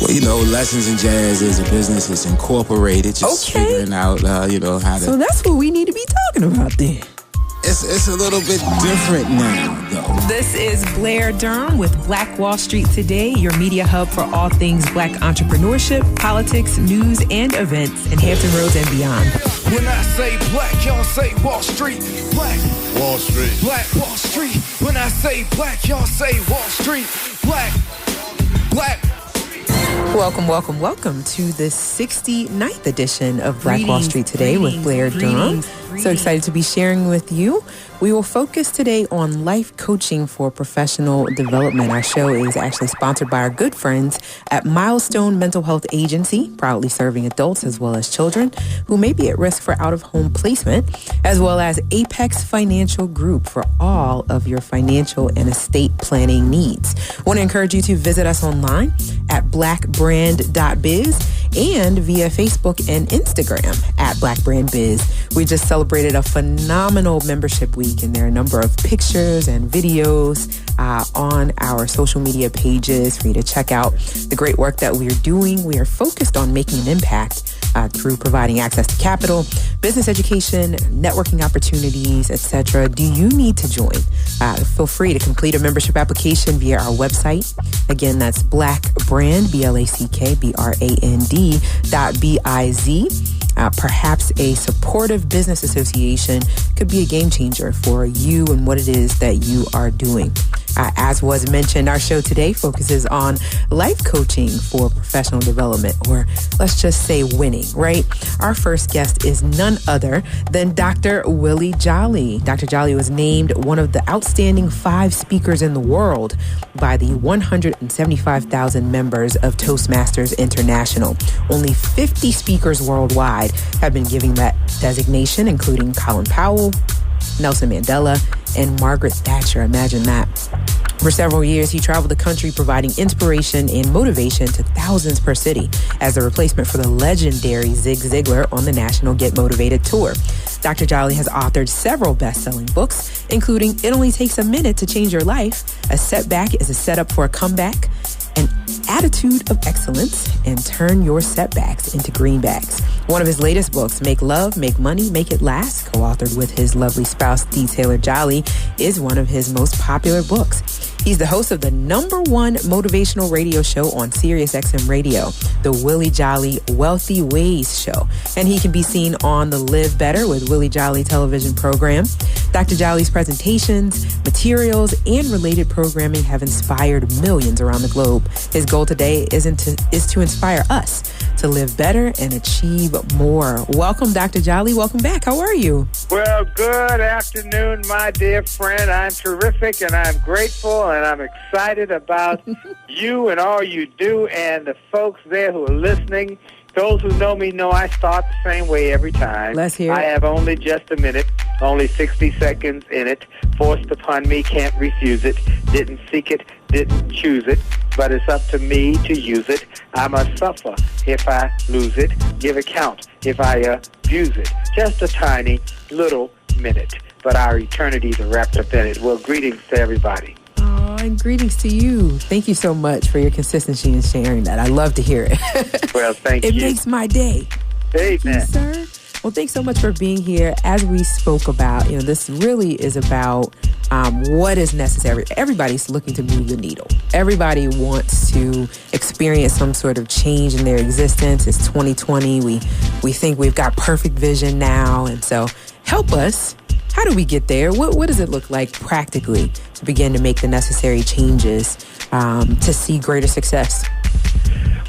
Lessons in Jazz is a business. It's incorporated. Just figuring out, how to... So that's what we need to be talking about then. It's a little bit different now, though. This is Blair Durham with Black Wall Street Today, your media hub for all things Black entrepreneurship, politics, news, and events in Hampton Roads and beyond. When I say black, y'all say Wall Street. Black Wall Street. Black Wall Street. When I say black, y'all say Wall Street. Black. Welcome to the 69th edition of Black Wall Street Today with Blair Durham. So excited to be sharing with you. We will focus today on life coaching for professional development. Our show is actually sponsored by our good friends at Milestone Mental Health Agency, proudly serving adults as well as children who may be at risk for out-of-home placement, as well as Apex Financial Group for all of your financial and estate planning needs. I want to encourage you to visit us online at blackbrand.biz and via Facebook and Instagram at blackbrandbiz. We just celebrated a phenomenal membership week, and there are a number of pictures and videos on our social media pages for you to check out the great work that we are doing. We are focused on making an impact through providing access to capital, business education, networking opportunities, etc. Do you need to join? Feel free to complete a membership application via our website. Again, that's blackbrand, BLACKBRAND.biz. Perhaps a supportive business association could be a game changer for you and what it is that you are doing. As was mentioned, our show today focuses on life coaching for professional development, or let's just say winning, right? Our first guest is none other than Dr. Willie Jolly. Dr. Jolly was named one of the outstanding 5 speakers in the world by the 175,000 members of Toastmasters International. Only 50 speakers worldwide have been given that designation, including Colin Powell, Nelson Mandela, and Margaret Thatcher. Imagine that. For several years, he traveled the country providing inspiration and motivation to thousands per city as a replacement for the legendary Zig Ziglar on the National Get Motivated Tour. Dr. Jolly has authored several best-selling books, including It Only Takes a Minute to Change Your Life, A Setback is a Setup for a Comeback, An Attitude of Excellence, and Turn Your Setbacks into Greenbacks. One of his latest books, Make Love, Make Money, Make It Last, co-authored with his lovely spouse, Dee Taylor Jolly, is one of his most popular books. He's the host of the #1 motivational radio show on SiriusXM Radio, the Willie Jolly Wealthy Ways Show. And he can be seen on the Live Better with Willie Jolly television program. Dr. Jolly's presentations, materials, and related programming have inspired millions around the globe. His goal today is to inspire us to live better and achieve more. Welcome, Dr. Jolly. Welcome back. How are you? Well, good afternoon, my dear friend. I'm terrific, and I'm grateful, and I'm excited about you and all you do, and the folks there who are listening. Those who know me know I start the same way every time. Let's hear it. I have only just a minute, only 60 seconds in it. Forced upon me, can't refuse it. Didn't seek it, didn't choose it. But it's up to me to use it. I must suffer if I lose it. Give account if I abuse it. Just a tiny little minute. But our eternities are wrapped up in it. Well, greetings to everybody. And greetings to you. Thank you so much for your consistency in sharing that. I love to hear it. Well, thank you. It makes my day. Amen. Thank you, sir. Well, thanks so much for being here. As we spoke about, this really is about what is necessary. Everybody's looking to move the needle. Everybody wants to experience some sort of change in their existence. It's 2020. We think we've got perfect vision now. And so help us. How do we get there? What does it look like practically to begin to make the necessary changes to see greater success?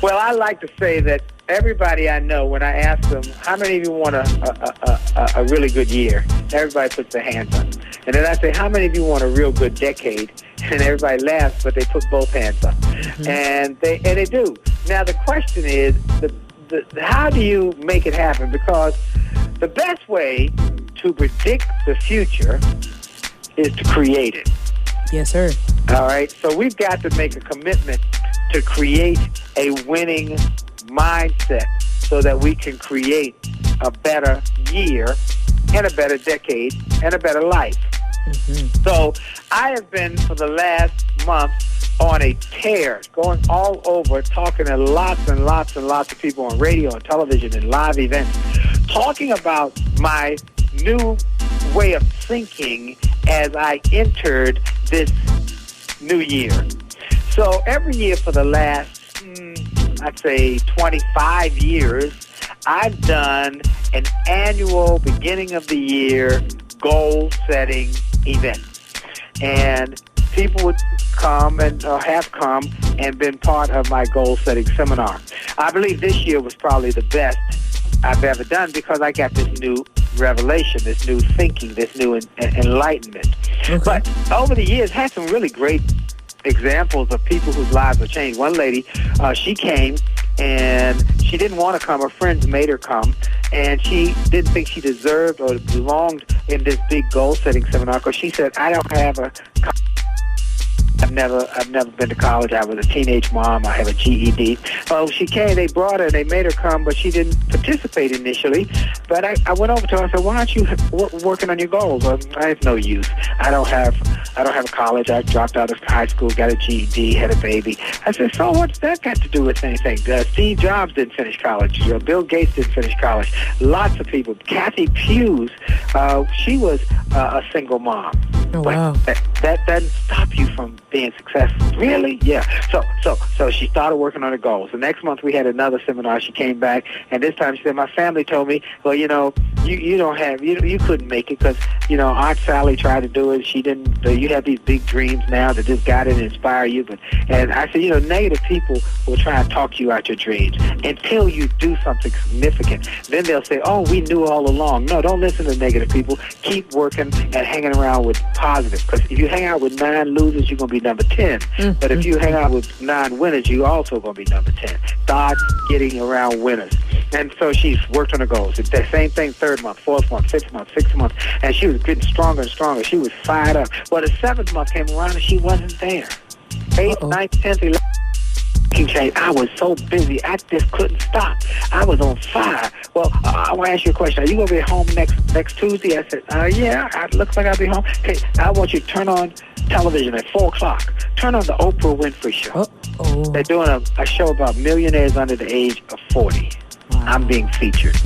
Well, I like to say that everybody I know, when I ask them, how many of you want a really good year? Everybody puts their hands up. And then I say, how many of you want a real good decade? And everybody laughs, but they put both hands up. Mm-hmm. And they do. Now, the question is, how do you make it happen? Because the best way to predict the future is to create it. Yes, sir. All right. So we've got to make a commitment to create a winning mindset so that we can create a better year and a better decade and a better life. Mm-hmm. So I have been, for the last month, on a tear, going all over, talking to lots and lots and lots of people on radio and television and live events, talking about my new way of thinking as I entered this new year. So every year for the last, I'd say 25 years, I've done an annual beginning of the year goal-setting event. And people would come and have come and been part of my goal-setting seminar. I believe this year was probably the best I've ever done because I got this new revelation, this new thinking, this new enlightenment. Okay. But over the years, had some really great examples of people whose lives were changed. One lady, she came and she didn't want to come. Her friends made her come, and she didn't think she deserved or belonged in this big goal-setting seminar because she said, I don't have a... I've never been to college. I was a teenage mom. I have a GED. Well, she came. They brought her. They made her come, but she didn't participate initially. But I went over to her and said, "Why aren't you working on your goals?" Well, I have no use. I don't have a college. I dropped out of high school, got a GED, had a baby. I said, "So what's that got to do with anything?" Steve Jobs didn't finish college. Bill Gates didn't finish college. Lots of people. Kathy Hughes, she was a single mom. Oh, wow. That doesn't stop you from being successful. Really? Yeah. So she started working on her goals. The next month we had another seminar. She came back, and this time she said, my family told me, well, you couldn't make it because, Aunt Sally tried to do it. She didn't. You have these big dreams now that this guy didn't inspire you. And I said, negative people will try and talk you out your dreams until you do something significant. Then they'll say, oh, we knew all along. No, don't listen to negative people. Keep working and hanging around with positive. Because if you hang out with 9 losers, you're going to be number 10. Mm-hmm. But if you hang out with 9 winners, you also going to be number 10. Start getting around winners. And so she's worked on her goals. It's the same thing 3rd month, 4th month, 5th month, 6th month. And she was getting stronger and stronger. She was fired up. Well, the 7th month came around and she wasn't there. 8th, 9th, 10th, 11th. Change. I was so busy, I just couldn't stop. I was on fire. Well, I want to ask you a question. Are you going to be home next Tuesday? I said, yeah, it looks like I'll be home. Okay, I want you to turn on television at 4 o'clock. Turn on the Oprah Winfrey Show. Uh-oh. They're doing a show about millionaires under the age of 40. Wow. I'm being featured.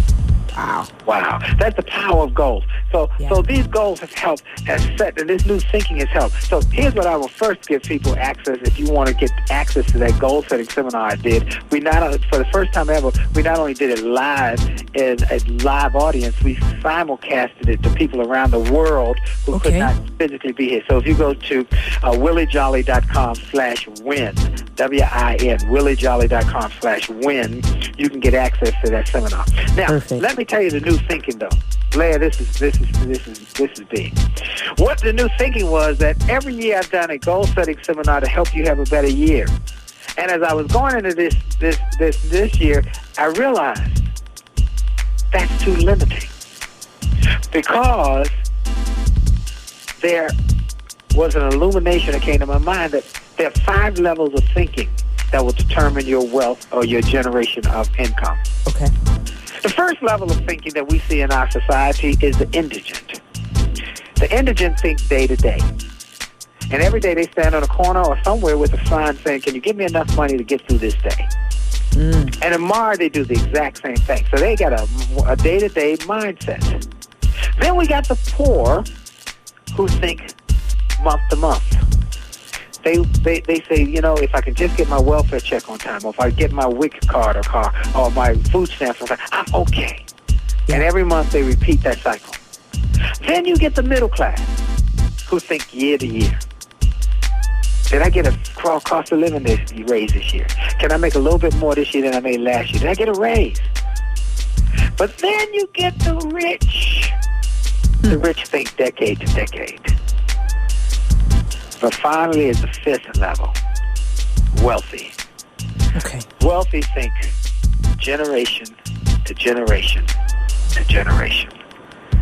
Wow. That's the power of goals. So these goals have helped, and this new thinking has helped. So here's what I will first give people access if you want to get access to that goal-setting seminar I did. For the first time ever, we not only did it live in a live audience, we simulcasted it to people around the world who could not physically be here. So if you go to williejolly.com/win, WIN, williejolly.com/win, you can get access to that seminar. Now, let me tell you the new thinking, though. Blair, this is big. What the new thinking was that every year I've done a goal-setting seminar to help you have a better year. And as I was going into this year, I realized that's too limiting because there was an illumination that came to my mind that there are 5 levels of thinking that will determine your wealth or your generation of income. Okay. The first level of thinking that we see in our society is the indigent. The indigent think day to day. And every day they stand on a corner or somewhere with a sign saying, can you give me enough money to get through this day? And tomorrow they do the exact same thing. So they got a day-to-day mindset. Then we got the poor who think month to month. They say, if I can just get my welfare check on time, or if I get my WIC card or my food stamps on time, I'm okay. And every month they repeat that cycle. Then you get the middle class who think year to year. Did I get a cost of living raise this year? Can I make a little bit more this year than I made last year? Did I get a raise? But then you get the rich. The rich think decade to decade. But finally is the 5th level, wealthy. Okay. Wealthy think generation to generation to generation.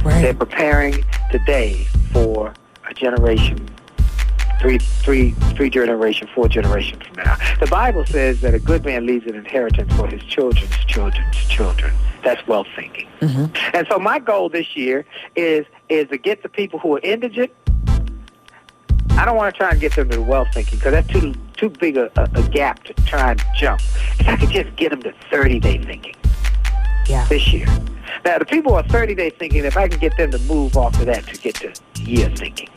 Right. They're preparing today for a generation, three generation, 4 generations from now. The Bible says that a good man leaves an inheritance for his children's children's children. That's wealth thinking. Mm-hmm. And so my goal this year is to get the people who are indigent. I don't want to try and get them to the wealth thinking because that's too too big a gap to try and jump. If I could just get them to 30-day thinking this year. Now, the people who are 30-day thinking, if I can get them to move off of that to get to year thinking.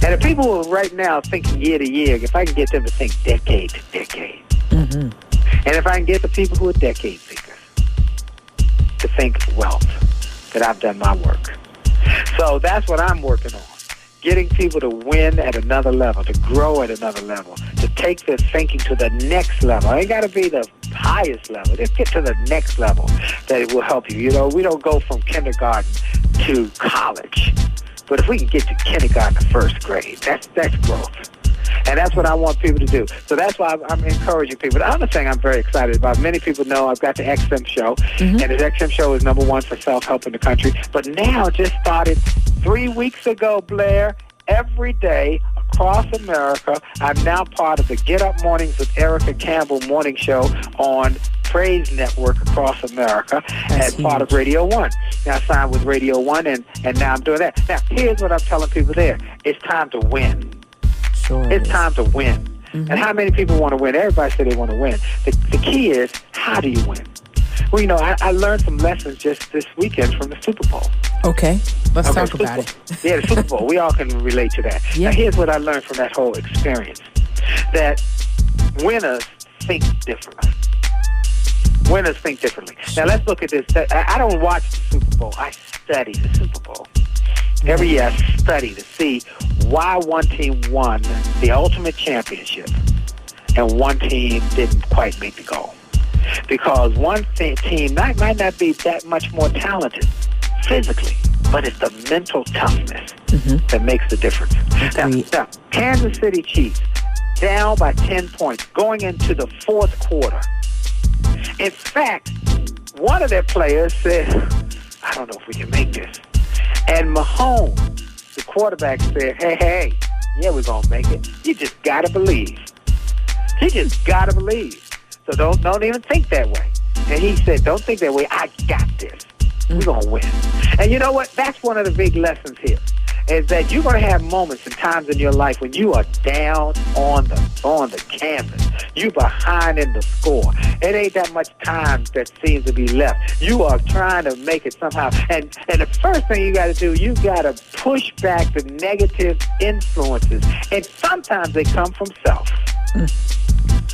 And the people who are right now thinking year to year, if I can get them to think decade to decade. Mm-hmm. And if I can get the people who are decade thinkers to think wealth, that I've done my work. So that's what I'm working on. Getting people to win at another level, to grow at another level, to take their thinking to the next level. It ain't got to be the highest level. Just get to the next level that it will help you. You know, we don't go from kindergarten to college. But if we can get to kindergarten to first grade, that's growth. And that's what I want people to do. So that's why I'm encouraging people. The other thing I'm very excited about, many people know I've got the XM show, and the XM show is #1 for self-help in the country. But now, just started 3 weeks ago, Blair, every day across America, I'm now part of the Get Up Mornings with Erica Campbell morning show on Praise Network across America as part of Radio 1. Now I signed with Radio 1, and now I'm doing that. Now, here's what I'm telling people there. It's time to win. Sure it's time to win. Mm-hmm. And how many people want to win? Everybody said they want to win. The key is, how do you win? Well, you know, I learned some lessons just this weekend from the Super Bowl. Okay, let's talk about it. Yeah, the Super Bowl. We all can relate to that. Yeah. Now, here's what I learned from that whole experience. That winners think differently. Winners think differently. Now, let's look at this. I don't watch the Super Bowl. I study the Super Bowl. Every year I study to see why one team won the ultimate championship and one team didn't quite make the goal. Because one team might not be that much more talented physically, but it's the mental toughness that makes the difference. Now, Kansas City Chiefs down by 10 points going into the fourth quarter. In fact, one of their players said, I don't know if we can make this. And Mahomes, the quarterback, said, hey, yeah, we're going to make it. You just got to believe. You just got to believe. So don't even think that way. And he said, don't think that way. I got this. We're going to win. And you know what? That's one of the big lessons here, is that you're going to have moments and times in your life when you are down on the canvas. You behind in the score. It ain't that much time that seems to be left. You are trying to make it somehow. And the first thing you got to do, you got to push back the negative influences. And sometimes they come from self.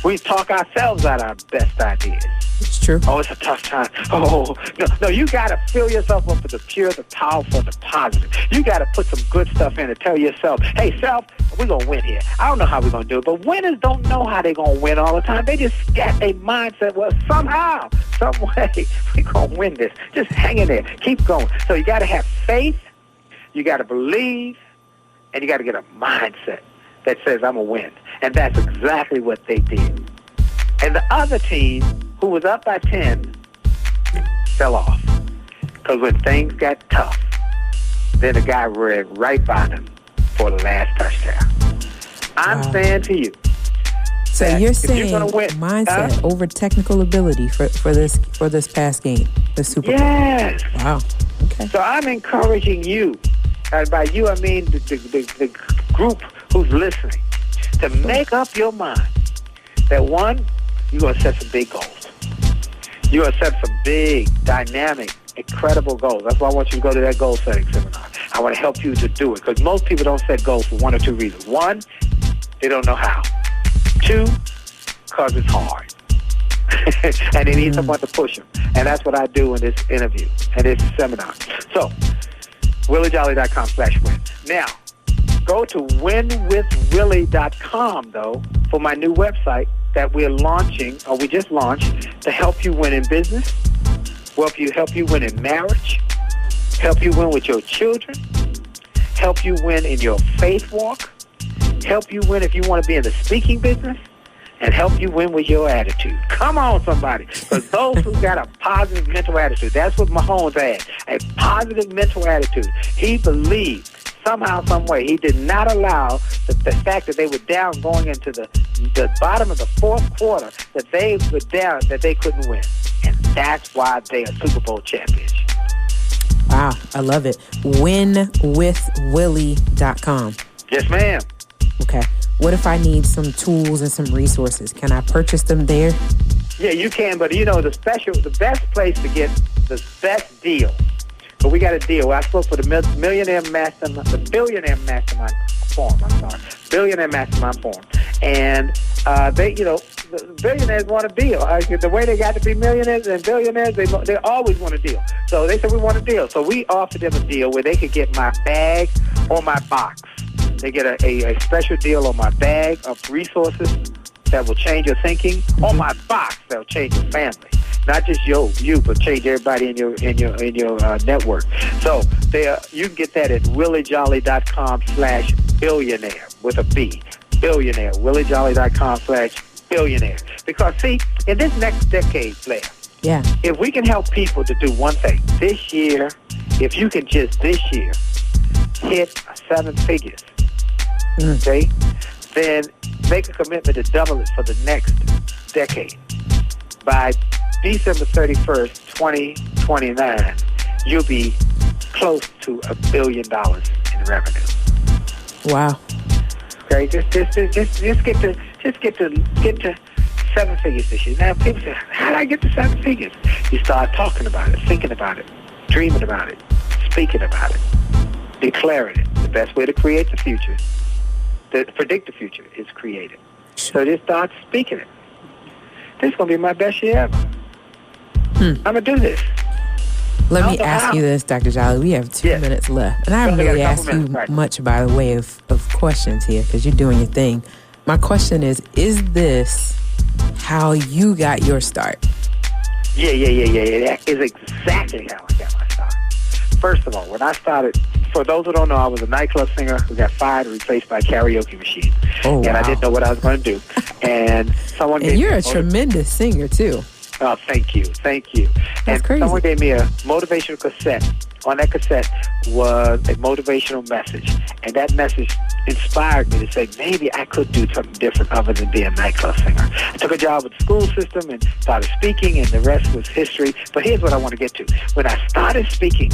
We talk ourselves out our best ideas. It's true. Oh, it's a tough time. Oh, no, you got to fill yourself up with the pure, the powerful, the positive. You got to put some good stuff in and tell yourself, hey, self, we're going to win here. I don't know how we're going to do it, but winners don't know how they're going to win all the time. They just got a mindset, well, somehow, some way, we're going to win this. Just hang in there. Keep going. So you got to have faith, you got to believe, and you got to get a mindset that says, I'm going to win. And that's exactly what they did. And the other team, who was up by 10, fell off. Because when things got tough, then the guy ran right by them for the last touchdown. I'm saying to you, so you're saying mindset over technical ability for this past game, the Super Bowl. Yes. Wow. Okay. So I'm encouraging you, and by you I mean the group who's listening, to make up your mind that, one, you're going to set some big goals. You're going to set some big, dynamic, incredible goals. That's why I want you to go to that goal-setting seminar. I want to help you to do it, because most people don't set goals for one or two reasons. One, they don't know how. Two, because it's hard. And they need someone to push them. And that's what I do in this interview and this seminar. So, williejolly.com/win. Now, go to winwithwillie.com, though, for my new website that we're launching, or we just launched, to help you win in business, help you win in marriage, help you win with your children, help you win in your faith walk, help you win if you want to be in the speaking business, and help you win with your attitude. Come on, somebody. Because those who got a positive mental attitude, that's what Mahomes had, a positive mental attitude. He believed somehow, some way, he did not allow the fact that they were down going into the bottom of the fourth quarter, that they were down, that they couldn't win. And that's why they are Super Bowl champions. Wow, I love it. Winwithwillie.com. Yes, ma'am. Okay. what if I need some tools and some resources? Can I purchase them there? Yeah, you can, but the best place to get the best deal. But we got a deal. I spoke for the Billionaire Mastermind Forum. Billionaire Mastermind Forum, and the billionaires want a deal. The way they got to be millionaires and billionaires, they always want a deal. So they said we want a deal. So we offered them a deal where they could get my bag or my box. They get a special deal on my bag of resources that will change your thinking, or my box that will change your family. Not just you, but change everybody in your network. So you can get that at williejolly.com/billionaire with a B. Billionaire. williejolly.com/billionaire. Because see, in this next decade, Blair, if we can help people to do one thing this year, if you can just this year hit 7 figures, okay, then make a commitment to double it for the next decade. By December 31st, 2029, you'll be close to $1 billion in revenue. Wow. Okay, just get to 7 figures this year. Now people say, how do I get to 7 figures? You start talking about it, thinking about it, dreaming about it, speaking about it, declaring it. The best way to create the future, to predict the future, is create it. So just start speaking it. This is going to be my best year ever. I'm going to do this. Let me ask you this, Dr. Jolly. We have 2 minutes left. And I haven't really asked you much by the way of questions here because you're doing your thing. My question is this how you got your start? Yeah. That is exactly how I got my start. First of all, when I started, for those who don't know, I was a nightclub singer who got fired and replaced by a karaoke machine. Oh, and I didn't know what I was going to do. And someone gave you're a tremendous singer, too. Oh, thank you. That's crazy. Someone gave me a motivational cassette. On that cassette was a motivational message. And that message inspired me to say, maybe I could do something different other than be a nightclub singer. I took a job with the school system and started speaking, and the rest was history. But here's what I want to get to. When I started speaking,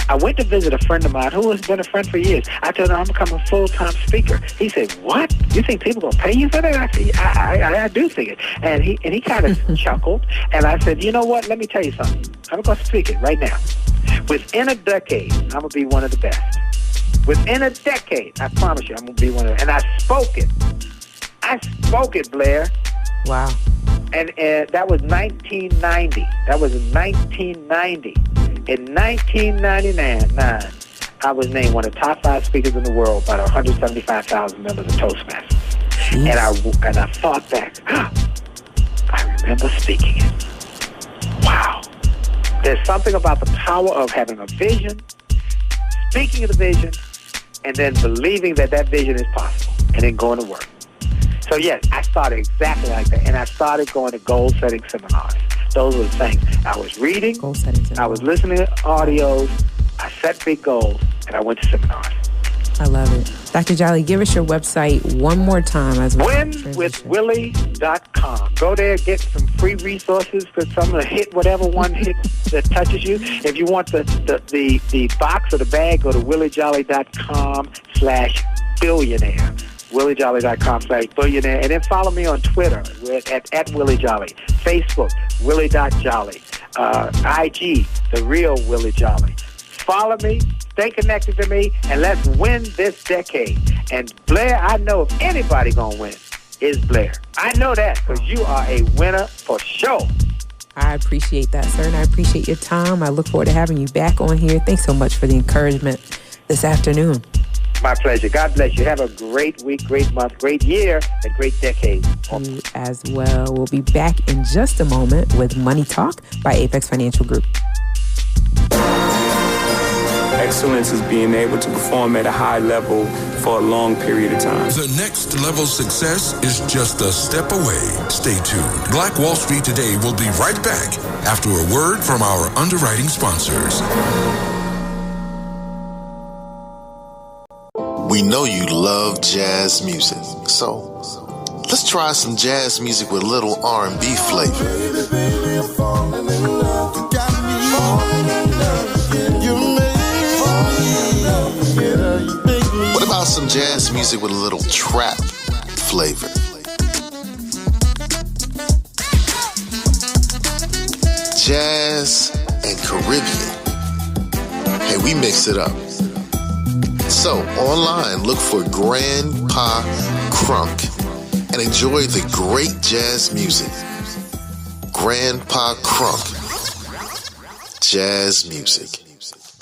I went to visit a friend of mine who has been a friend for years. I told him I'm becoming a full-time speaker. He said, what? You think people going to pay you for that? I said, I do think it. And he kind of chuckled. And I said, you know what? Let me tell you something. I'm going to speak it right now. Within a decade, I'm going to be one of the best. Within a decade, I promise you, I'm going to be one of them. And I spoke it, Blair. Wow. And that was 1990. That was in 1990. In 1999, I was named one of the top 5 speakers in the world by the 175,000 members of Toastmasters. Yes. And I thought back, I remember speaking it. Wow. There's something about the power of having a vision, speaking of the vision, and then believing that vision is possible, and then going to work. So yes, I started exactly like that, and I started going to goal-setting seminars. Those were the things. I was reading, I was listening to audios, I set big goals, and I went to seminars. I love it. Dr. Jolly, give us your website one more time. WinWithWillie.com. Go there, get some free resources, because I'm going to hit whatever one hit that touches you. If you want the box or the bag, go to WillieJolly.com/billionaire. WillieJolly.com/billionaire. And then follow me on Twitter at Willie Jolly. Facebook, Willie.Jolly. IG, The Real Willie Jolly. Follow me, stay connected to me, and let's win this decade. And Blair, I know if anybody gonna win, it's Blair. I know that because you are a winner for sure. I appreciate that, sir, and I appreciate your time. I look forward to having you back on here. Thanks so much for the encouragement this afternoon. My pleasure. God bless you. Have a great week, great month, great year, and great decade. You as well. We'll be back in just a moment with Money Talk by Apex Financial Group. Excellence is being able to perform at a high level for a long period of time. The next level success is just a step away. Stay tuned. Black Wall Street Today will be right back after a word from our underwriting sponsors. We know you love jazz music, so let's try some jazz music with a little R&B flavor. Baby, baby, I'm falling in love. You got me falling in love. You made me fall in love. What about some jazz music with a little trap flavor. Jazz and Caribbean. Hey, we mix it up. So, online, look for Grandpa Crunk and enjoy the great jazz music. Grandpa Crunk. Jazz music.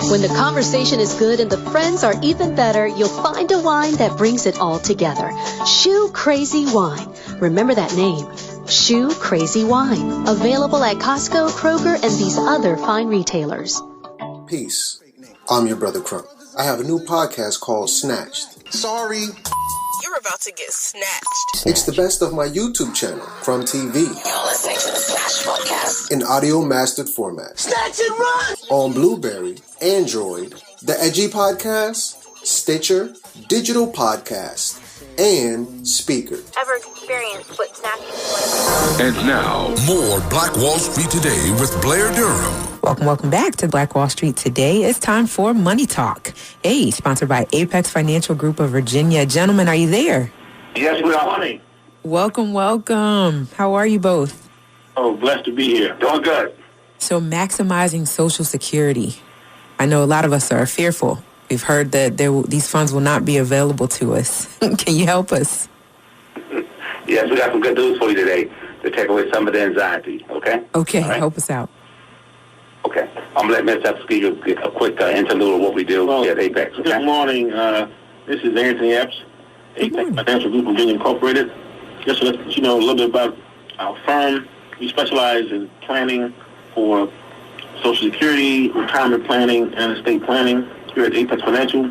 When the conversation is good and the friends are even better, you'll find a wine that brings it all together. Shoe Crazy Wine. Remember that name. Shoe Crazy Wine. Available at Costco, Kroger, and these other fine retailers. Peace. I'm your brother Crump. I have a new podcast called Snatched. Sorry. You're about to get snatched. It's the best of my YouTube channel, Crumb TV. You're listening to the Snatch Podcast. In audio mastered format. Snatch and run! On Blueberry, Android, The Edgy Podcast, Stitcher, Digital Podcast, and Speaker. Ever experienced what snatching is like? And now, more Black Wall Street Today with Blair Durham. Welcome back to Black Wall Street Today. It's time for Money Talk. Sponsored by Apex Financial Group of Virginia. Gentlemen, are you there? Yes, we are. Money. Welcome. How are you both? Oh, blessed to be here. Doing good. So maximizing Social Security. I know a lot of us are fearful. We've heard that these funds will not be available to us. Can you help us? Yes, we got some good news for you today to take away some of the anxiety, okay? Okay, right? Help us out. Okay. I'm going to let Ms. Epps give you a quick interlude of what we do here at Apex. Okay? Good morning. This is Anthony Epps, Apex Financial Group of Virginia Incorporated. Just to let you know a little bit about our firm. We specialize in planning for Social Security, retirement planning, and estate planning here at Apex Financial.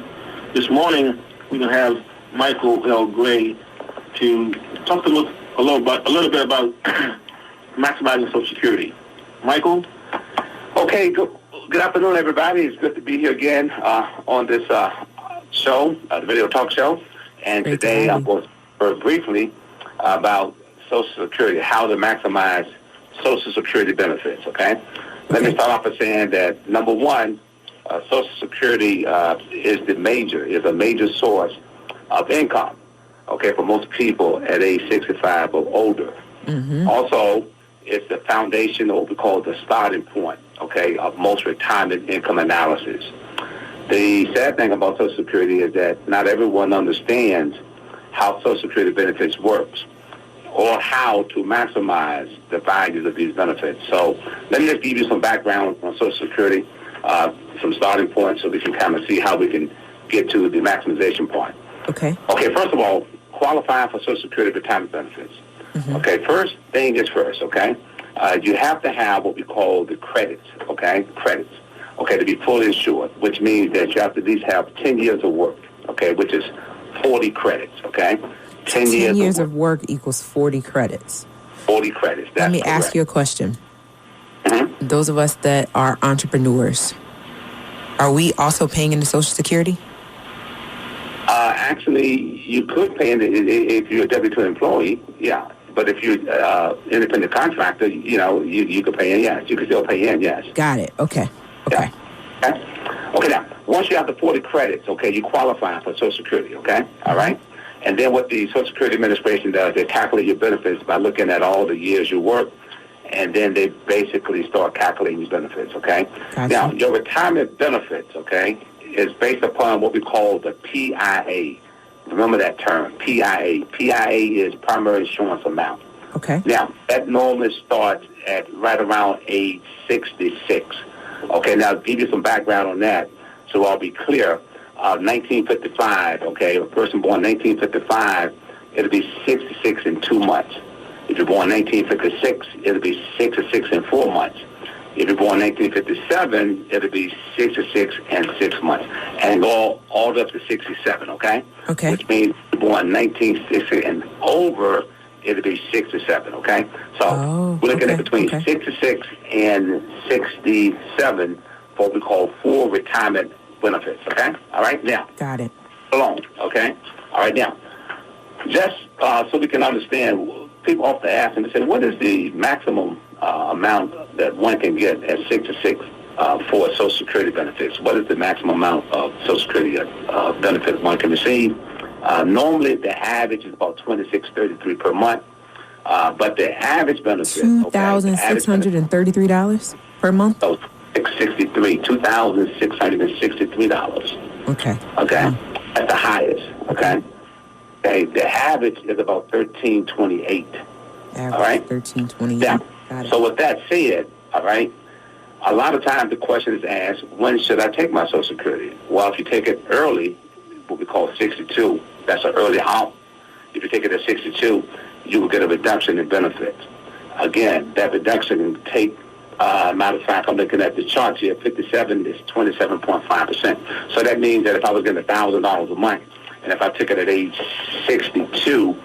This morning, we're going to have Michael L. Gray to talk a little bit about maximizing Social Security. Michael? Okay, good afternoon, everybody. It's good to be here again on this show, the video talk show. And Great today I'm going to very briefly about Social Security, how to maximize Social Security benefits, okay? Let me start off by saying that, number one, Social Security is a major source of income, okay, for most people at age 65 or older. Mm-hmm. Also, it's the foundation, or what we call the starting point, okay, of most retirement income analysis. The sad thing about Social Security is that not everyone understands how Social Security benefits works or how to maximize the values of these benefits. So let me just give you some background on Social Security, some starting points so we can kind of see how we can get to the maximization point. Okay. Okay, first of all, qualifying for Social Security retirement benefits. Mm-hmm. Okay, first thing is first, okay? You have to have what we call the credits, okay? Credits, okay, to be fully insured, which means that you have to at least have 10 years of work, okay, which is 40 credits, okay? 10 years of work equals 40 credits. 40 credits, that's Let me correct. ask you a question. Mm-hmm. Those of us that are entrepreneurs, are we also paying into Social Security? Actually, you could pay if you're a W-2 employee, yeah. But if you're independent contractor, you could pay in, yes. You could still pay in, yes. Got it. Okay. Yeah. Okay, now, once you have the 40 credits, okay, you qualify for Social Security, okay? All right? And then what the Social Security Administration does, they calculate your benefits by looking at all the years you work, and then they basically start calculating your benefits, okay? Gotcha. Now, your retirement benefits, okay, is based upon what we call the PIA. Remember that term, PIA. PIA is primary insurance amount. Okay. Now, that normally starts at right around age 66. Okay, now, to give you some background on that, so I'll be clear. 1955, okay, a person born 1955, it'll be 66 in 2 months. If you're born 1956, it'll be 66 in 4 months. If you're born 1957, it'll be 66 and 6 months. And go all up to 67, okay? Okay. Which means if you're born 1960 and over, it'll be 67, okay? So we're looking at between 66 and 67 for what we call full retirement benefits, okay? All right, now. Got it. Alone, okay? All right, now. Just so we can understand, people often ask and they say, what is the maximum amount that one can get at 66 for Social Security benefits? What is the maximum amount of Social Security benefits one can receive? Normally, the average is about $26.33 per month. But the average benefit, $2,633 per month? So $2,663. Okay. Okay. At the highest. Okay. The average is about $1,328. All right. $1,328. Yeah. Got it. So with that said, all right, a lot of times the question is asked, when should I take my Social Security? Well, if you take it early, what we call 62, that's an early out. If you take it at 62, you will get a reduction in benefits. Again, that reduction can take, matter of fact, I'm looking at the charts here, 57 is 27.5%. So that means that if I was getting $1,000 a month, and if I took it at age 62,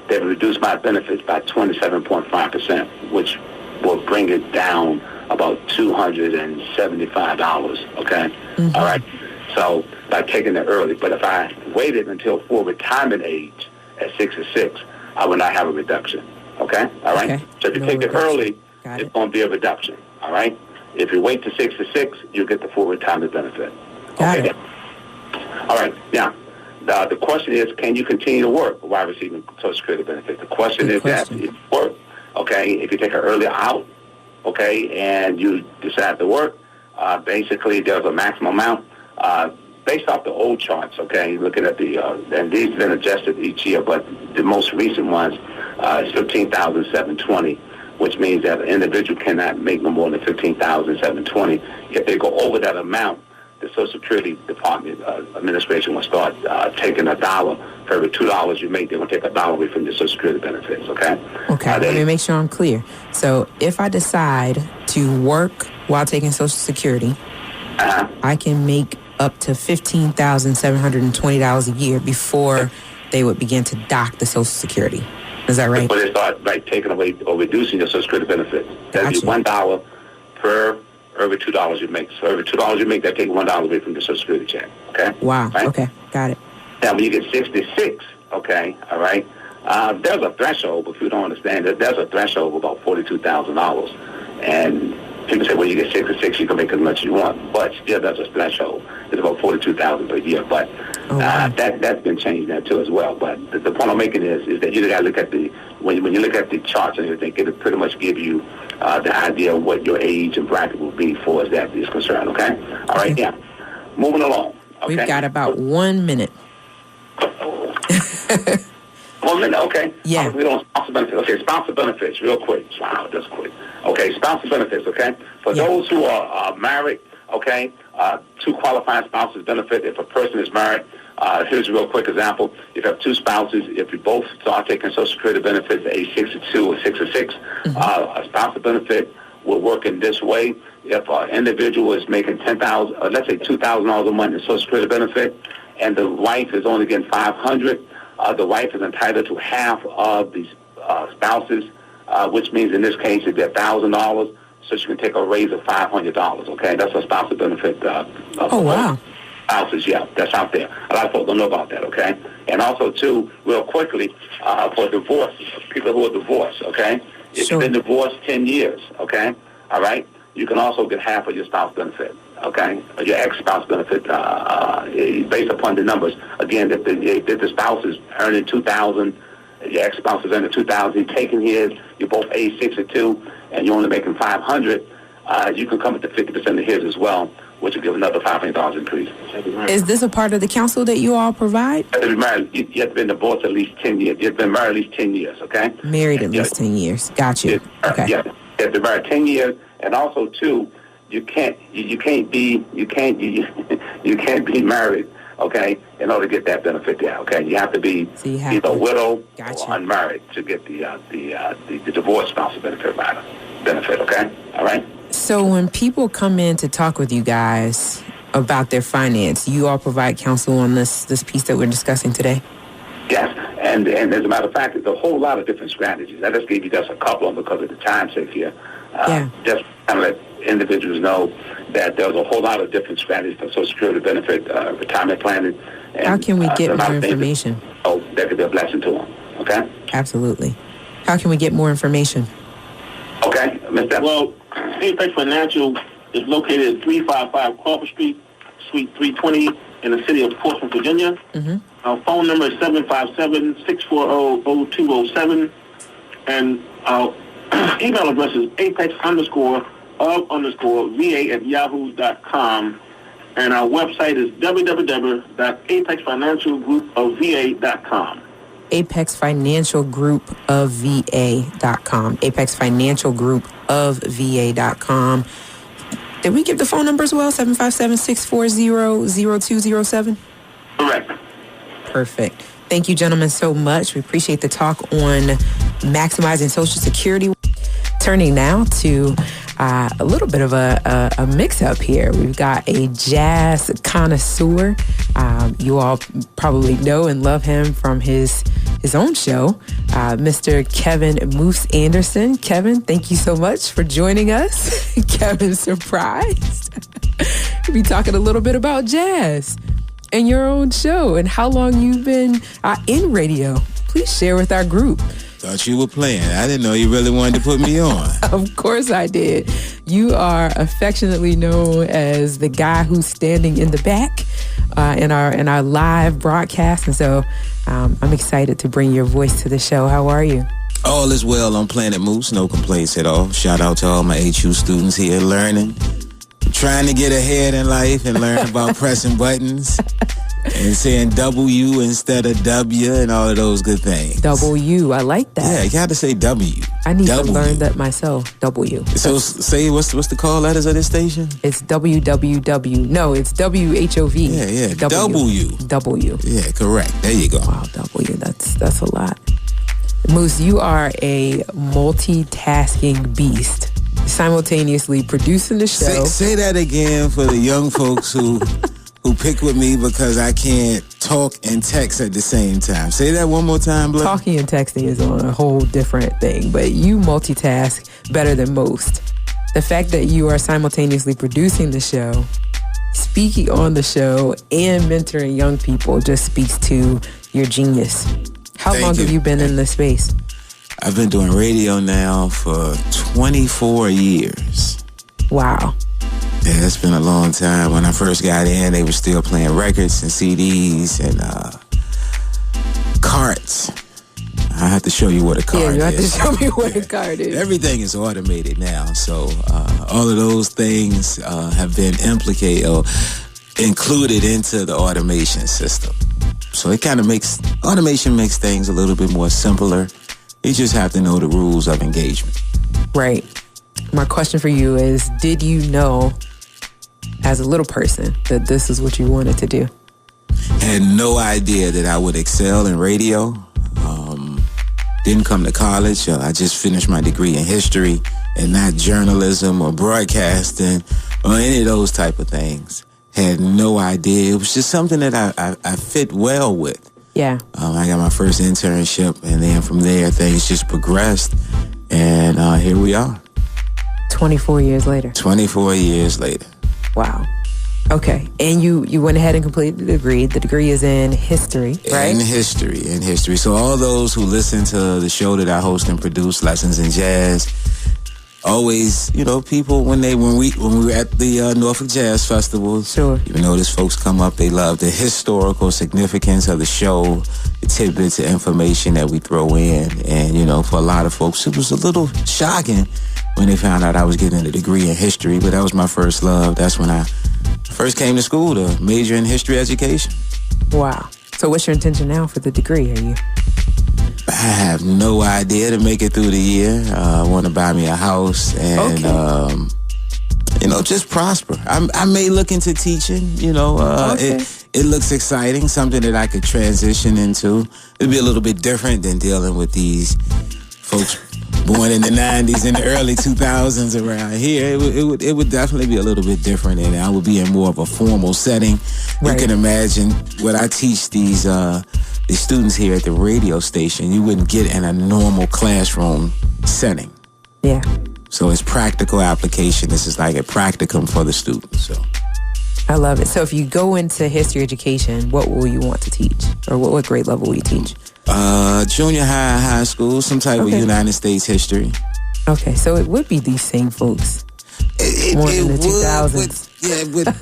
they would reduce my benefits by 27.5%, which will bring it down about $275, okay? Mm-hmm. All right? So by taking it early. But if I waited until full retirement age at 66, I would not have a reduction, okay? All right? Okay. So if you take it early, it's going to be a reduction, all right? If you wait to 66, you'll get the full retirement benefit. Got it. All right, now, the question is, can you continue to work while receiving Social Security benefit? The question is that if you work, okay, if you take it early out, okay, and you decide to work, basically there's a maximum amount based off the old charts, okay, looking at the, and these have been adjusted each year, but the most recent ones is $15,720, which means that an individual cannot make no more than $15,720. If they go over that amount, the Social Security Department administration will start taking $1 for every $2 you make. They're going to take $1 away from your Social Security benefits, okay? Okay, let me make sure I'm clear. So if I decide to work while taking Social Security, I can make up to $15,720 a year before they would begin to dock the Social Security. Is that right? Before they start taking away or reducing your Social Security benefits. That would be $1 per every $2 you make. So every $2 you make, that takes $1 away from your Social Security check. Okay? Wow. Right? Okay. Got it. Now, when you get 66, okay, all right, there's a threshold, if you don't understand it, there's a threshold of about $42,000. And people say, well, you get 66, you can make as much as you want. But still, there's a threshold. It's about $42,000 per year. But that's been changed now, too, as well. But the point I'm making is that you got to look at when you look at the charts and everything, it'll pretty much give you the idea of what your age and bracket will be for as that is concerned, okay? All right, yeah. Moving along. Okay? We've got about 1 minute. 1 minute, okay. Yeah. We don't sponsor benefits. Okay, sponsor benefits, real quick. Wow, that's quick. Okay, sponsor benefits, okay? For those who are married, okay, two qualifying spouses benefit. If a person is married, here's a real quick example. If you have two spouses, if you both start taking Social Security benefits at age 62 or 66, a spousal benefit will work in this way. If an individual is making $10,000, let's say $2,000 a month in Social Security benefit, and the wife is only getting $500, the wife is entitled to half of the spouses, which means in this case it'd be $1,000, so she can take a raise of $500. Okay, that's a spousal benefit. Oh wow. Spouses, yeah, that's out there. A lot of folks don't know about that, okay? And also, too, real quickly, for divorce, people who are divorced, okay? If you've been divorced 10 years, okay, all right, you can also get half of your spouse benefit, okay? Your ex-spouse benefit, based upon the numbers. Again, if the spouse is earning $2,000, your ex-spouse is earning $2,000, he's taking his, you're both age 62, and you're only making $500, you can come up to 50% of his as well, which will give another $500 increase. Is this a part of the counsel that you all provide? You have to be divorced at least 10 years. You have been married at least 10 years, okay? Married at least 10 years. Got you. Okay. Yeah, you have been married 10 years, and also too, you can't be married, okay, in order to get that benefit there, okay? You have to be either a widow or unmarried to get the divorce spousal benefit, okay? All right? So when people come in to talk with you guys about their finance, you all provide counsel on this piece that we're discussing today? Yes, and as a matter of fact, there's a whole lot of different strategies. I just gave you just a couple of them because of the time sake here. Just kind of let individuals know that there's a whole lot of different strategies for Social Security benefit, retirement planning. And, how can we get more information? Oh, that could be a blessing to them, okay? Absolutely. How can we get more information? Okay, Mr. Well, Apex Financial is located at 355 Crawford Street, Suite 320 in the city of Portsmouth, Virginia. Our phone number is 757-640-0207. And our email address is apex_of_va@yahoo.com. And our website is www.apexfinancialgroupofva.com. apexfinancialgroupofva.com. apexfinancialgroupofva.com. Did we give the phone number as well? 757-640-0207? Correct. Perfect. Thank you, gentlemen, so much. We appreciate the talk on maximizing Social Security. Turning now to a little bit of a mix-up here. We've got a jazz connoisseur. You all probably know and love him from his own show, Mr. Kevin Moose Anderson. Kevin, thank you so much for joining us. Kevin's surprised. We'll be talking a little bit about jazz and your own show and how long you've been in radio. Please share with our group. Thought you were playing. I didn't know you really wanted to put me on. Of course I did. You are affectionately known as the guy who's standing in the back in our live broadcast. And so I'm excited to bring your voice to the show. How are you? All is well on Planet Moose. No complaints at all. Shout out to all my HU students here learning, trying to get ahead in life and learn about pressing buttons and saying W instead of W and all of those good things. W, I like that. Yeah, you got to say W. I need to learn that myself. W. So say what's the call letters of this station? It's WWW. No, it's WHOV. Yeah. W. Yeah, correct. There you go. Wow, W. That's a lot. Moose, you are a multitasking beast. Simultaneously producing the show. Say that again for the young folks who pick with me because I can't talk and text at the same time. Say that one more time, Blair. Talking and texting is on a whole different thing, but you multitask better than most. The fact that you are simultaneously producing the show, speaking on the show, and mentoring young people just speaks to your genius. How long have you been in this space? I've been doing radio now for 24 years. Wow. Yeah, it's been a long time. When I first got in, they were still playing records and CDs and carts. I have to show you what a card is. Yeah, you have to show me what a card is. Everything is automated now. So all of those things have been included into the automation system. So it kind of automation makes things a little bit more simpler. You just have to know the rules of engagement. Right. My question for you is, did you know as a little person that this is what you wanted to do? Had no idea that I would excel in radio. Didn't come to college. I just finished my degree in history and not journalism or broadcasting or any of those type of things. Had no idea. It was just something that I fit well with. Yeah. I got my first internship, and then from there, things just progressed, and here we are. 24 years later. 24 years later. Wow. Okay. And you went ahead and completed the degree. The degree is in history, right? In history. So all those who listen to the show that I host and produce, Lessons in Jazz, always, people when we were at the Norfolk Jazz Festival, sure, you notice folks come up, they love the historical significance of the show, the tidbits of information that we throw in. And, for a lot of folks, it was a little shocking when they found out I was getting a degree in history, but that was my first love. That's when I first came to school to major in history education. Wow. So what's your intention now for the degree? I have no idea to make it through the year. I want to buy me a house and, just prosper. I may look into teaching, It looks exciting, something that I could transition into. It'd be a little bit different than dealing with these folks born in the 90s and the early 2000s around here. It would definitely be a little bit different, and I would be in more of a formal setting. Right. You can imagine what I teach these students here at the radio station, you wouldn't get in a normal classroom setting. Yeah. So it's practical application. This is like a practicum for the students. So I love it. So if you go into history education, what will you want to teach? Or what grade level will you teach? Junior high school, some type of United States history. Okay, so it would be these same folks. More in the 2000s. Yeah,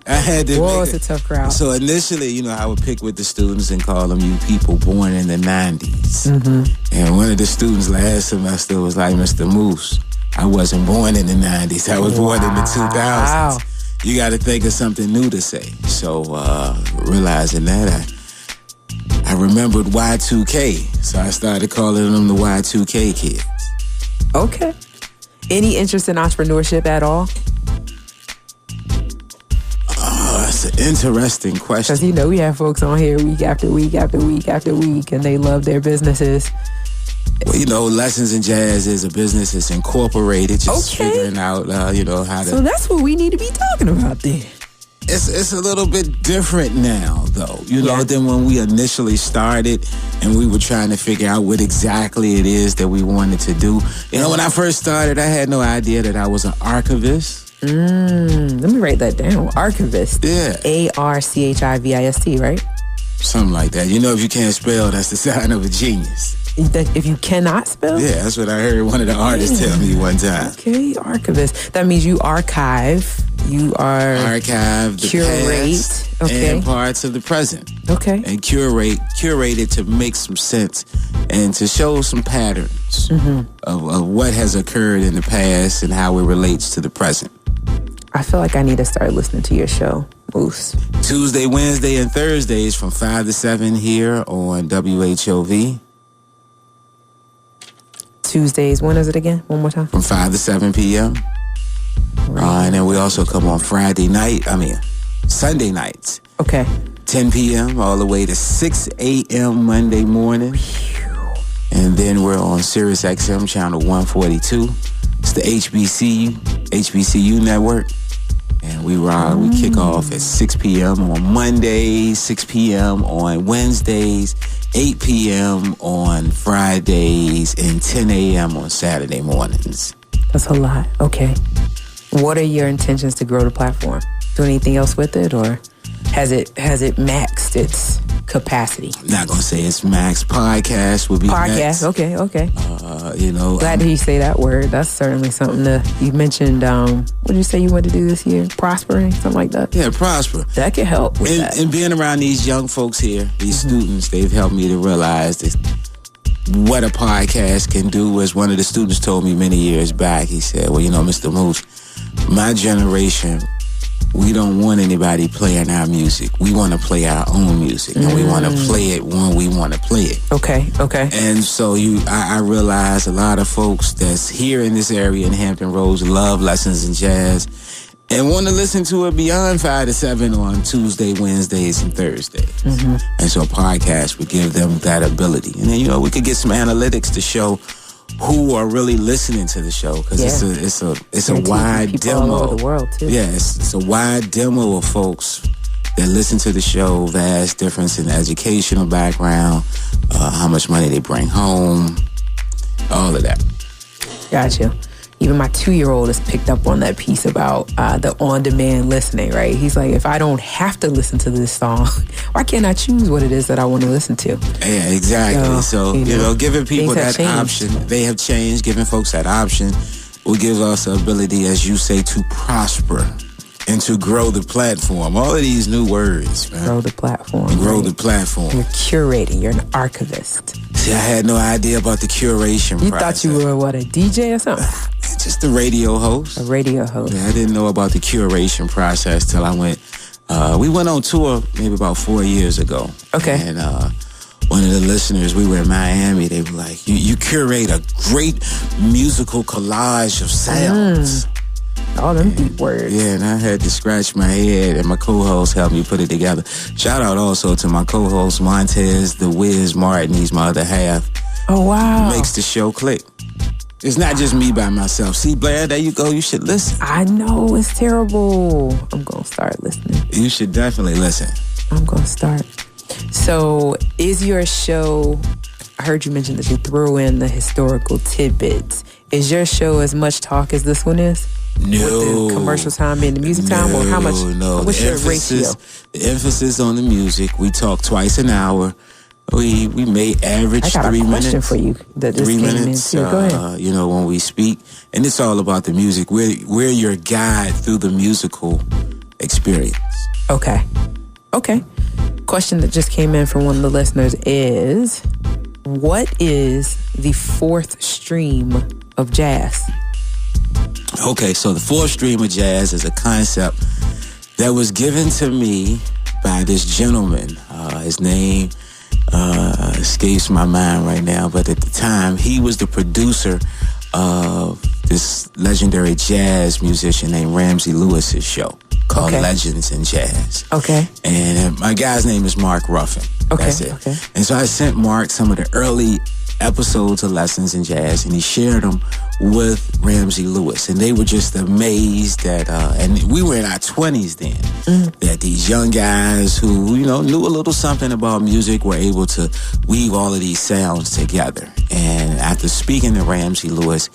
I had to. Whoa, it's a tough crowd. So initially, I would pick with the students and call them you people born in the 90s. And one of the students last semester was like, Mr. Moose, I wasn't born in the 90s. I was born in the 2000s. You got to think of something new to say. So realizing that, I remembered Y2K. So I started calling them the Y2K kids. Okay. Any interest in entrepreneurship at all? That's an interesting question. Because, we have folks on here week after week after week after week, and they love their businesses. Well, Lessons in Jazz is a business that's incorporated, just figuring out, how to... So that's what we need to be talking about then. It's a little bit different now, though, than when we initially started and we were trying to figure out what exactly it is that we wanted to do. When I first started, I had no idea that I was an archivist. Let me write that down. Archivist. Yeah. ARCHIVIST, right? Something like that. If you can't spell, that's the sign of a genius. If you cannot spell? Yeah, that's what I heard one of the artists tell me one time. Okay, archivist. That means you archive. You are... Archive the curate, past and parts of the present. Okay. And curate it to make some sense and to show some patterns of what has occurred in the past and how it relates to the present. I feel like I need to start listening to your show, Moose. Tuesday, Wednesday, and Thursdays from 5 to 7 here on WHOV. Tuesdays, when is it again? One more time. From 5 to 7 p.m. And then we also come on Sunday nights. Okay. 10 p.m. all the way to 6 a.m. Monday morning. And then we're on Sirius XM channel 142. It's the HBCU network. And we kick off at 6 p.m. on Mondays, 6 p.m. on Wednesdays, 8 p.m. on Fridays, and 10 a.m. on Saturday mornings. That's a lot. Okay. What are your intentions to grow the platform? Do anything else with it, or has it maxed its capacity? I'm not gonna say it's maxed. Podcast would be next. Okay. Glad to hear you say that word. That's certainly something you mentioned. What did you say you wanted to do this year? Prospering, something like that. Yeah, prosper. That could help with that. And being around these young folks here, these students, they've helped me to realize that what a podcast can do. As one of the students told me many years back, he said, well, Mr. Moose, my generation, we don't want anybody playing our music. We want to play our own music, and we want to play it when we want to play it. Okay. And so I realize a lot of folks that's here in this area in Hampton Roads love Lessons in Jazz and want to listen to it beyond 5 to 7 on Tuesday, Wednesdays, and Thursdays. And so a podcast would give them that ability. And then, we could get some analytics to show who are really listening to the show, because it's a wide demo all over the world too. Yeah, it's a wide demo of folks that listen to the show. Vast difference in educational background, how much money they bring home, all of that. Gotcha. Even my 2-year-old has picked up on that piece about the on-demand listening, right? He's like, if I don't have to listen to this song, why can't I choose what it is that I want to listen to? Yeah, exactly. So giving people that option, they have changed. Giving folks that option will give us the ability, as you say, to prosper and to grow the platform. All of these new words, man. Grow the platform. The platform. You're curating. You're an archivist. See, I had no idea about the curation You process. thought you were, a DJ or something? Just a radio host. A radio host. Yeah, I didn't know about the curation process till I went. We went on tour maybe about 4 years ago. Okay. And one of the listeners, we were in Miami, they were like, you curate a great musical collage of sounds. All them deep words. Yeah, and I had to scratch my head, and my co-host helped me put it together. Shout out also to my co-host, Montez the Wiz Martin. He's my other half. Oh, wow. Makes the show click. It's not just me by myself. See, Blair, there you go. You should listen. I know, it's terrible. I'm going to start listening. You should definitely listen. I'm going to start. So, is your show... I heard you mention that you throw in the historical tidbits. Is your show as much talk as this one is? No. With the commercial time and the music time? Or how much? No. What's your ratio? The emphasis on the music. We talk twice an hour. We may average 3 minutes. I got a question for you that just 3 came minutes, in too. Go ahead. You know, when we speak. And it's all about the music. We're your guide through the musical experience. Okay. Question that just came in from one of the listeners is, what is the fourth stream of jazz? Okay, so the fourth stream of jazz is a concept that was given to me by this gentleman. His name escapes my mind right now, but at the time, he was the producer of this legendary jazz musician named Ramsey Lewis's show called Legends in Jazz. Okay. And my guy's name is Mark Ruffin. Okay. That's it. Okay. And so I sent Mark some of the early episodes of Lessons in Jazz, and he shared them with Ramsey Lewis, and they were just amazed that, and we were in our 20s then, that these young guys who, you know, knew a little something about music were able to weave all of these sounds together. And after speaking to Ramsey Lewis,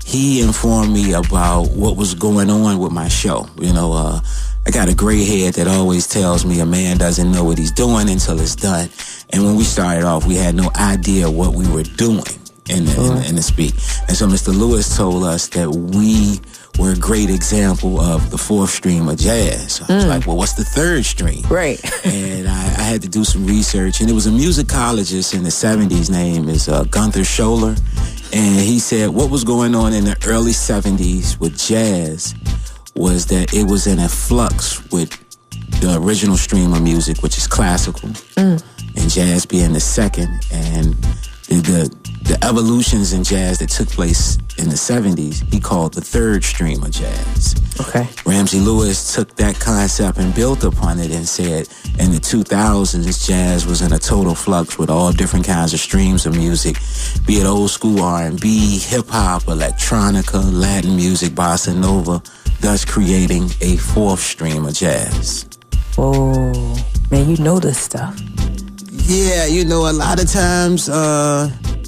he informed me about what was going on with my show. You know, I got a gray head that always tells me a man doesn't know what he's doing until it's done. And when we started off, we had no idea what we were doing in the speak. And so Mr. Lewis told us that we were a great example of the fourth stream of jazz. So I was like, well, what's the third stream? Right. And I had to do some research. And it was a musicologist in the 70s, name is Gunther Scholler. And he said what was going on in the early 70s with jazz was that it was in a flux with the original stream of music, which is classical, and jazz being the second. And the evolutions in jazz that took place in the 70s, he called the third stream of jazz. Okay. Ramsey Lewis took that concept and built upon it and said in the 2000s, jazz was in a total flux with all different kinds of streams of music, be it old school R&B, hip-hop, electronica, Latin music, bossa nova, thus creating a fourth stream of jazz. Oh, man, you know this stuff. Yeah, you know, a lot of times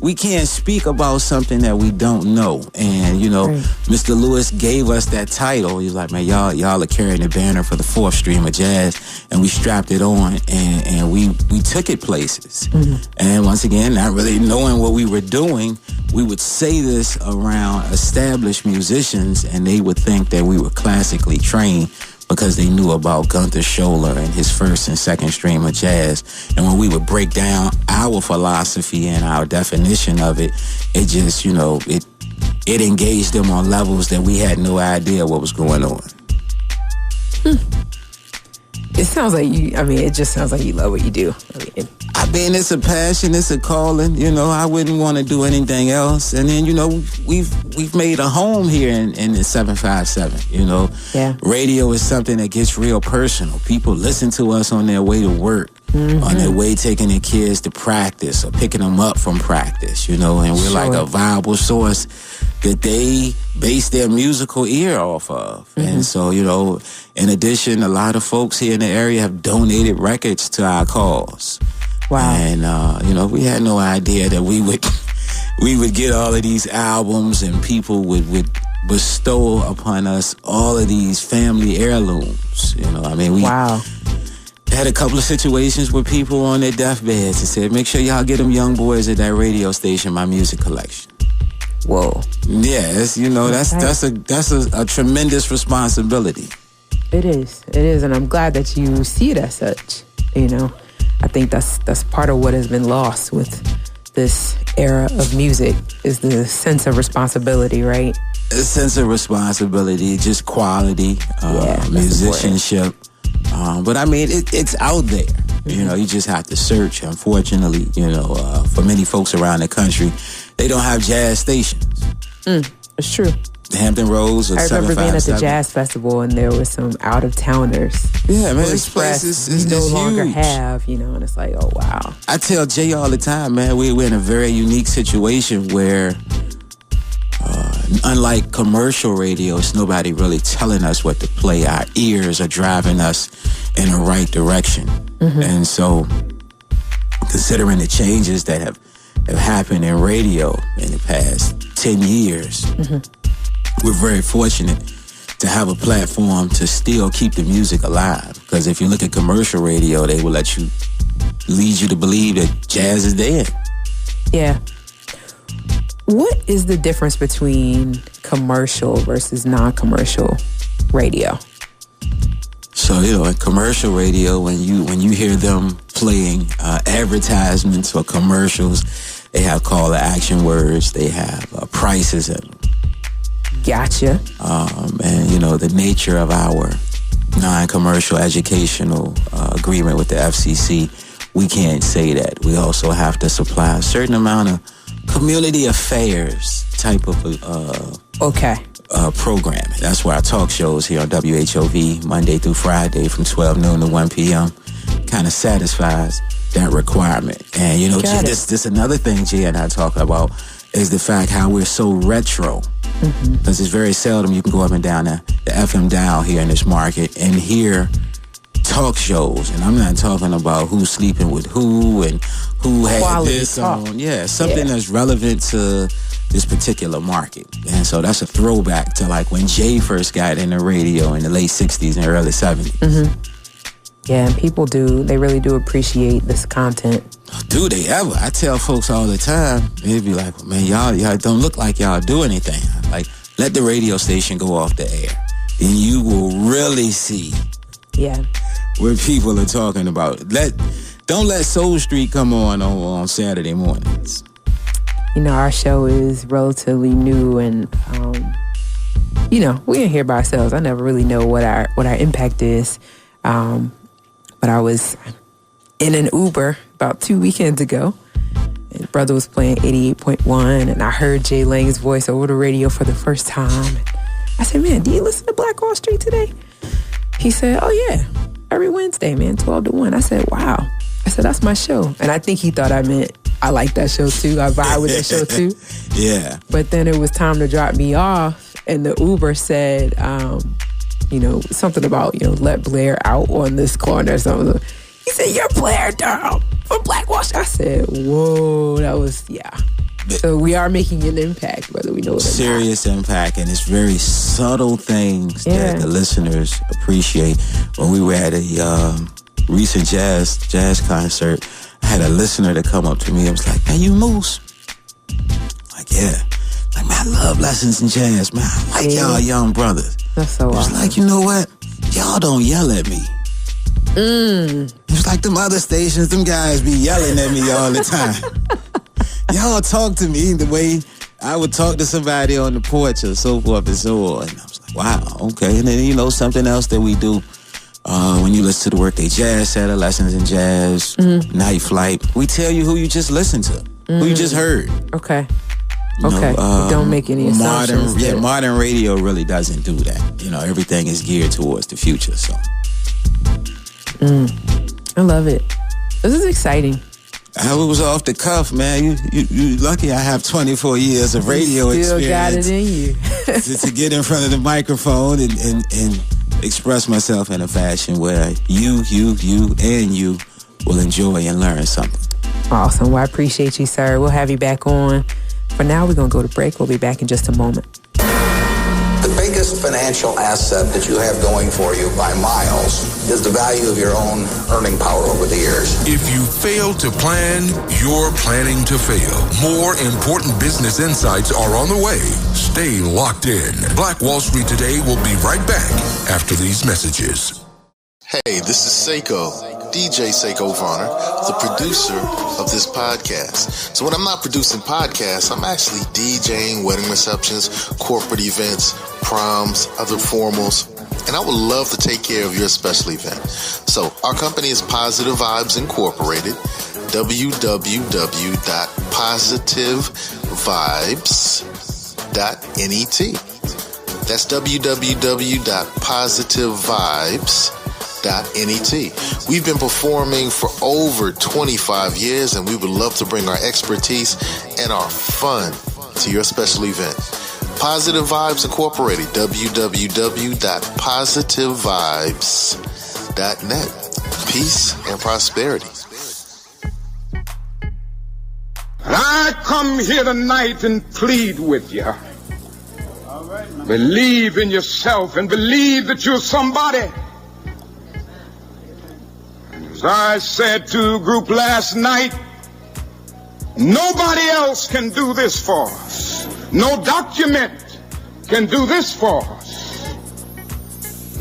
we can't speak about something that we don't know. And, you know, Mr. Lewis gave us that title. He's like, man, y'all are carrying the banner for the fourth stream of jazz. And we strapped it on and we took it places. And once again, not really knowing what we were doing, we would say this around established musicians and they would think that we were classically trained because they knew about Gunther Scholler and his first and second stream of jazz. And when we would break down our philosophy and our definition of it, it just, you know, it engaged them on levels that we had no idea what was going on. It sounds like it just sounds like you love what you do. I mean, it's a passion, it's a calling. You know, I wouldn't want to do anything else. And then, you know, we've made a home here in the 757. You know, radio is something that gets real personal. People listen to us on their way to work, on their way taking their kids to practice or picking them up from practice. You know, and we're like a viable source that they base their musical ear off of. And so, you know, in addition, a lot of folks here in the area have donated records to our cause. Wow. And, you know, we had no idea that we would get all of these albums and people would bestow upon us all of these family heirlooms. You know, I mean, we had a couple of situations with people on their deathbeds and said, make sure y'all get them young boys at that radio station my music collection. Whoa. Yeah, it's, you know, that's a tremendous responsibility. It is, and I'm glad that you see it as such. You know, I think that's part of what has been lost with this era of music is the sense of responsibility, right? A sense of responsibility, just quality, musicianship. But I mean, it's out there. You know, you just have to search. Unfortunately, you know, for many folks around the country, they don't have jazz stations. It's true. The Hampton Roads or 757. I remember being at the jazz festival and there were some out-of-towners. Yeah, man, this place is no huge. longer have, you know, and it's like, oh, wow. I tell Jay all the time, man, we're in a very unique situation where, unlike commercial radio, it's nobody really telling us what to play. Our ears are driving us in the right direction. And so, considering the changes that have happened in radio in the past 10 years, we're very fortunate to have a platform to still keep the music alive. Because if you look at commercial radio, they will let you leads you to believe that jazz is dead. Yeah. What is the difference between commercial versus non-commercial radio? So, in commercial radio, when you hear them playing advertisements or commercials, they have call to action words, they have prices in them. Gotcha. And, the nature of our non-commercial educational agreement with the FCC, we can't say that. We also have to supply a certain amount of community affairs type of programming. That's why our talk shows here on WHOV Monday through Friday from 12 noon to 1 p.m. kind of satisfies that requirement. And this another thing Jay and I talk about is the fact how we're so retro. Because it's very seldom you can go up and down the FM dial here in this market and hear talk shows. And I'm not talking about who's sleeping with who and who had quality this talk. on. Yeah, something that's relevant to this particular market. And so that's a throwback to like when Jay first got in the radio in the late 60s and early 70s. Yeah, and people they really do appreciate this content. Do they ever? I tell folks all the time, they be like, man, y'all don't look like y'all do anything. Like, let the radio station go off the air, and you will really see what people are talking about. Don't let Soul Street come on Saturday mornings. Our show is relatively new, and we ain't here by ourselves. I never really know what our impact is. But I was in an Uber about 2 weekends ago, and brother was playing 88.1, and I heard Jay Lang's voice over the radio for the first time. And I said, man, do you listen to Black Wall Street today? He said, oh yeah, every Wednesday, man, 12 to 1. I said, wow. I said, that's my show. And I think he thought I meant I like that show too. I vibe with that show too. Yeah. But then it was time to drop me off, and the Uber said, something about, let Blair out on this corner or something. He said, you're Blair Durham from Black Wall Street. I said, whoa, that was, So we are making an impact, whether we know it or not. Serious impact, and it's very subtle things that the listeners appreciate. When we were at a recent jazz concert, I had a listener to come up to me and was like, man, you Moose? Like, yeah. Like, man, I love lessons in jazz, man. I like y'all young brothers. That's so awesome. It's like, you know what? Y'all don't yell at me. It's like them other stations, them guys be yelling at me all the time. Y'all talk to me the way I would talk to somebody on the porch or so forth and so on. And I was like, wow, okay. And then, something else that we do when you listen to the Workday Jazz Center, Lessons in Jazz, Night Flight, we tell you who you just listened to, who you just heard. Okay. Don't make any assumptions. Modern radio really doesn't do that. Everything is geared towards the future. So, I love it. This is exciting. I was off the cuff, man. You lucky I have 24 years of radio experience. Still got it in you. to get in front of the microphone and express myself in a fashion where you will enjoy and learn something. Awesome. Well, I appreciate you, sir. We'll have you back on. For now, we're going to go to break. We'll be back in just a moment. The biggest financial asset that you have going for you by miles is the value of your own earning power over the years. If you fail to plan, you're planning to fail. More important business insights are on the way. Stay locked in. Black Wall Street Today will be right back after these messages. Hey, this is Seko. DJ Seko Varner, the producer of this podcast. So when I'm not producing podcasts, I'm actually DJing wedding receptions, corporate events, proms, other formals, and I would love to take care of your special event. So our company is Positive Vibes Incorporated, www.positivevibes.net. That's www.positivevibes.net. We've been performing for over 25 years, and we would love to bring our expertise and our fun to your special event. Positive Vibes Incorporated, www.positivevibes.net. Peace and prosperity. I come here tonight and plead with you. Believe in yourself and believe that you're somebody. As I said to a group last night, nobody else can do this for us. No document can do this for us.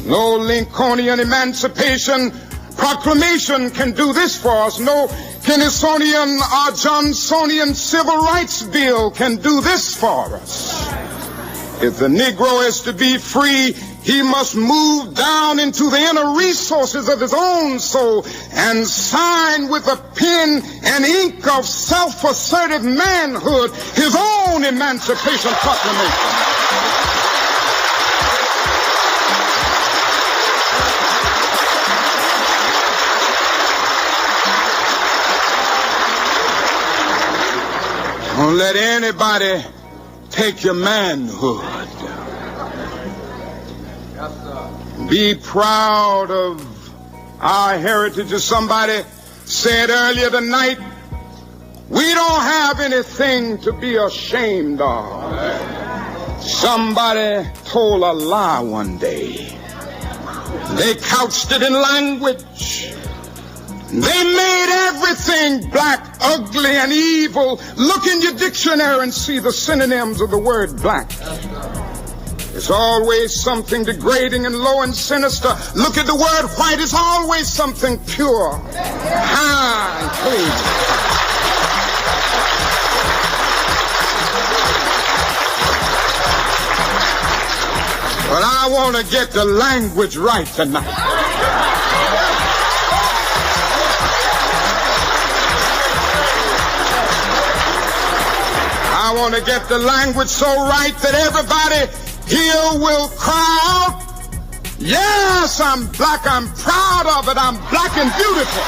No Lincolnian Emancipation Proclamation can do this for us. No Kennethonian or Johnsonian Civil Rights Bill can do this for us. If the Negro is to be free, he must move down into the inner resources of his own soul and sign with the pen and ink of self-assertive manhood his own Emancipation Proclamation. Don't let anybody take your manhood. Be proud of our heritage. As somebody said earlier tonight, we don't have anything to be ashamed of. Somebody told a lie one day. They couched it in language. They made everything black, ugly, and evil. Look in your dictionary and see the synonyms of the word black. There's always something degrading and low and sinister. Look at the word white. It's always something pure, high, and clean. But I want to get the language right tonight. I want to get the language so right that everybody here will cry out, yes, I'm black, I'm proud of it, I'm black and beautiful.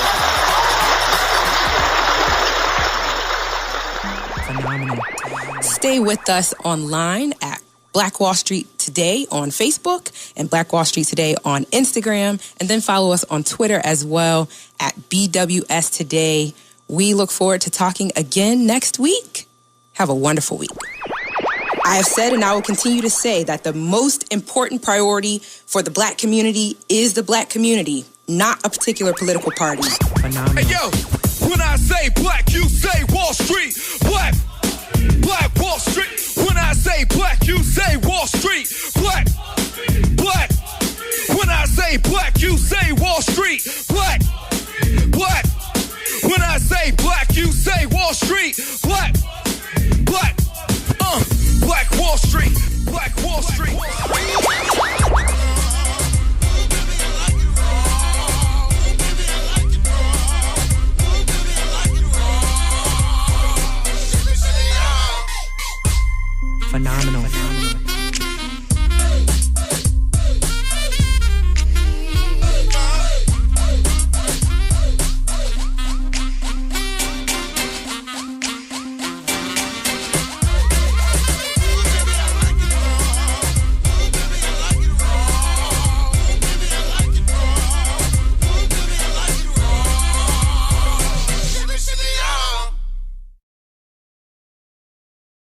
Phenomenal. Stay with us online at Black Wall Street Today on Facebook and Black Wall Street Today on Instagram, and then follow us on Twitter as well at BWS Today. We look forward to talking again next week. Have a wonderful week. I have said and I will continue to say that the most important priority for the black community is the black community, not a particular political party. Phenomenal. Hey, yo, when I say black, you say Wall Street. Black Wall Street. When I say black, you say Wall Street. Black. When I say black, you say Wall Street. Black. When I say black, you say Wall Street. Black. Black Wall Street. Black Wall Street. Phenomenal.